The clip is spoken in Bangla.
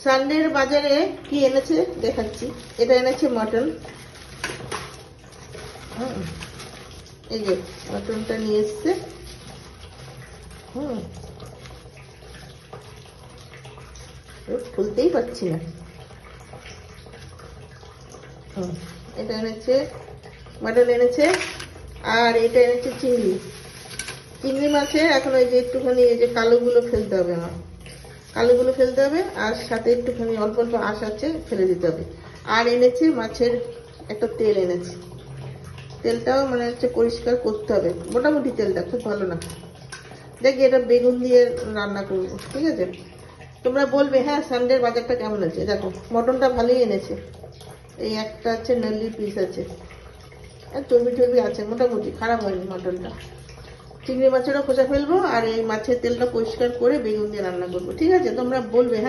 সানডের বাজারে কি এনেছে দেখাচ্ছি। এটা এনেছে মটন। এই যে মটনটা নিয়ে এসছে। খুলতেই পারছি না। এটা এনেছে মটন এনেছে, আর এটা এনেছে চিংড়ি। চিংড়ি মাছে এখন ওই যে একটুখানি এই যে কালোগুলো ফেলতে হবে, আমার কালোগুলো ফেলতে হবে, আর সাথে একটুখানি অল্প অল্প আঁশ আছে, ফেলে দিতে হবে। আর এনেছে মাছের একটা তেল এনেছে। তেলটাও মানে হচ্ছে পরিষ্কার করতে হবে, মোটামুটি তেলটা খুব ভালো না। দেখি এটা বেগুন দিয়ে রান্না করবো, ঠিক আছে? তোমরা বলবে হ্যাঁ সানডের বাজারটা কেমন আছে। দেখো মটনটা ভালোই এনেছে, এই একটা আছে নাল্লি পিস আছে, আর চর্বি টর্বি আছে, মোটামুটি খারাপ হয়নি মটনটা। চিংড়ি মাছেরও খোসা ফেলবো, আর এই মাছের তেলটা পরিষ্কার করে বেগুন দিয়ে রান্না করবো, ঠিক আছে? তোমরা বলবে হ্যাঁ।